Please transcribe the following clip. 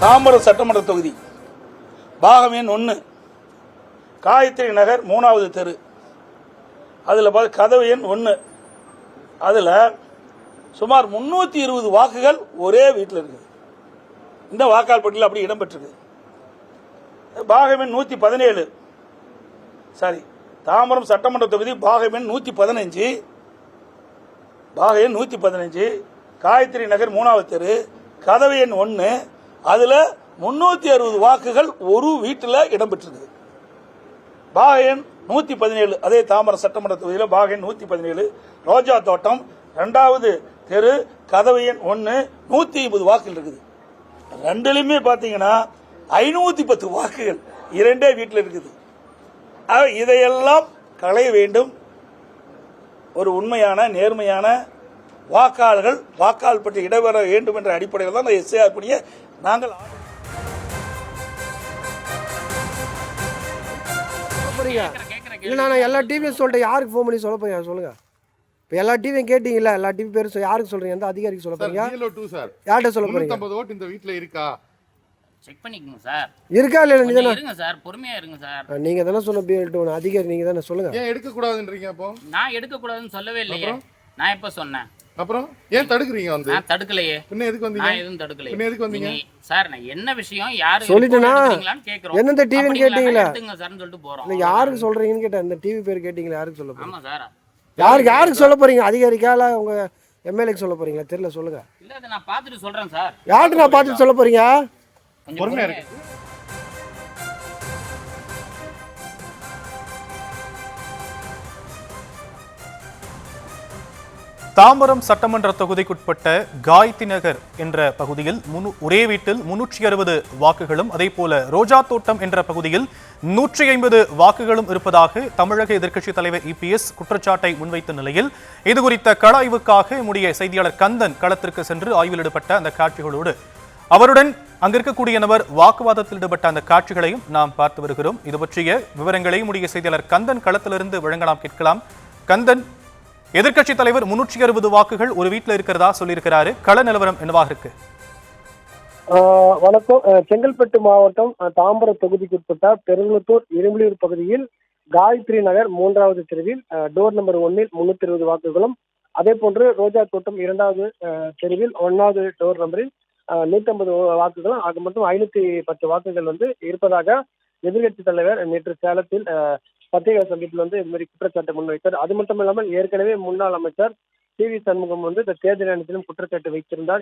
தாம்பரம் சட்டமன்ற தொகுதி பாகம் எண் 1 காயத்ரி நகர் 3வது தெரு. அதில் கதவு எண் 1. அதில் சுமார் 320 வாக்குகள் ஒரே வீட்டில் இருக்குது. இந்த வாக்காளர் பட்டியல் அப்படி இடம்பெற்றிருக்கு. பாகம் எண் 117, சாரி, தாம்பரம் சட்டமன்ற தொகுதி பாகம் எண் 115, பாகம் எண் 115, காயத்ரி நகர் 3வது தெரு, கதவு எண் 1. அதில் 360 வாக்குகள் ஒரு வீட்டில் இடம்பெற்றிருக்கு. பாகம் எண் 117, அதே தாம்பரம் சட்டமன்ற தொகுதியில் பாகம் எண் 117, ரோஜா தோட்டம் 2வது தெரு, கதவு எண் 1, 150 வாக்குகள் இருக்குது. ரெண்டுலையுமே பார்த்தீங்கன்னா 510 வாக்குகள் இரண்டே வீட்டில் இருக்குது. இதையெல்லாம் களைய வேண்டும். ஒரு உண்மையான நேர்மையான வாக்காளர்கள் வாக்காளர் பற்றி இடம்பெற வேண்டும் என்ற அடிப்படையில் தான் எஸ்ஐஆர் பணியை நாங்கள் நான் எல்லா டிவியும் சொல்லிட்டேன். யாருக்கு ஃபோன் பண்ணி சொல்ல போறீங்க சொல்லுங்க. இப்போ எல்லா டிவியும் கேட்டீங்களா? எல்லா டிவி பேரும் யாருக்கு சொல்றீங்க? எந்த அதிகாரிக்கு சொல்ல போறீங்க? யார்கிட்ட சொல்ல போறீங்க? 50 ஓட்டு இந்த வீட்ல இருக்கா செக் பண்ணிக்கங்க சார். இருக்கா இல்ல? நீங்க இருங்க சார், பொறுமையா இருங்க சார். நீங்க தானே சொன்ன பிஎல்2 அதிகாரி, நீங்க தானே சொல்லுங்க. ஏன் எடுக்க கூடாதுன்றீங்க? அப்போ நான் எடுக்க கூடாதுன்னு சொல்லவே இல்லையே. நான் எப்ப சொன்னேன்? அப்புறம் ஏன் தடுக்குறீங்க? வந்து நான் தடுக்கலையே. பின்ன எதுக்கு வந்தீங்க? நான் எதுவும் தடுக்கலையே. பின்ன எதுக்கு வந்தீங்க சார்? நான் என்ன விஷயம் யாரு சொல்லிட்டேனா? கேக்குறோம். என்னந்த டிவின்னு கேட்டீங்களா? எடுத்துங்க சார்னு சொல்லிட்டு போறோம். இல்ல யாருக்கு சொல்றீங்கன்னு கேட்டேன். இந்த டிவி பேர் கேட்டீங்களா? யாருக்கு சொல்ல போறீங்க? ஆமா சார். யாருக்கு சொல்ல போறீங்க? அதிகாரிக்கா இல்ல உங்க எம்எல்ஏக்கு சொல்ல போறீங்களா? தெரியல, சொல்லுங்க. இல்ல அத நான் பார்த்துட்டு சொல்றேன் சார். யாருக்கு நான் பார்த்துட்டு சொல்ல போறீங்க? கொஞ்சம் பொறுமையா இருக்கு. தாம்பரம் சட்டமன்ற தொகுதிக்குட்பட்ட காயத்ரி நகர் என்ற பகுதியில் ஒரே வீட்டில் 360 வாக்குகளும், அதேபோல ரோஜா தோட்டம் என்ற பகுதியில் 150 வாக்குகளும் இருப்பதாக தமிழக எதிர்க்கட்சித் தலைவர் இபிஎஸ் குற்றச்சாட்டை முன்வைத்த நிலையில் இதுகுறித்த கள ஆய்வுக்காக நம்முடைய செய்தியாளர் கந்தன் களத்திற்கு சென்று ஆய்வில் ஈடுபட்ட அந்த காட்சிகளோடு அவருடன் அங்கிருக்கக்கூடிய நபர் வாக்குவாதத்தில் ஈடுபட்ட அந்த காட்சிகளையும் நாம் பார்த்து வருகிறோம். இது பற்றிய விவரங்களை நம்முடைய செய்தியாளர் கந்தன் களத்திலிருந்து வழங்கலாம், கேட்கலாம். கந்தன், எதிர்க்கட்சி தலைவர் 360 வாக்குகள் ஒரு வீட்டில் இருக்கிறதா சொல்லியிருக்கிறாரு. கள நிலவரம் என்னவாக இருக்கு? வணக்கம். செங்கல்பட்டு மாவட்டம் தாம்பரம் தொகுதிக்குட்பட்ட பெருங்குளத்தூர் இரும்புலியூர் பகுதியில் காயத்ரி நகர் 3வது தெருவில் டோர் நம்பர் 1ல் 320 வாக்குகளும், அதே போன்று ரோஜா தோட்டம் 2வது தெருவில் 1வது டோர் நம்பரில் 150 வாக்குகளும், ஆக மட்டும் 510 வாக்குகள் இருப்பதாக எதிர்கட்சி தலைவர் நேற்று சேலத்தில் பத்திரிகை சந்திப்பில் இது மாதிரி குற்றச்சாட்டு முன்வைத்தார். அது மட்டும் இல்லாமல் ஏற்கனவே முன்னாள் அமைச்சர் சி.வி. சண்முகம் இந்த தேர்தல் நேரத்திலும் குற்றச்சாட்டு வைத்திருந்தார்.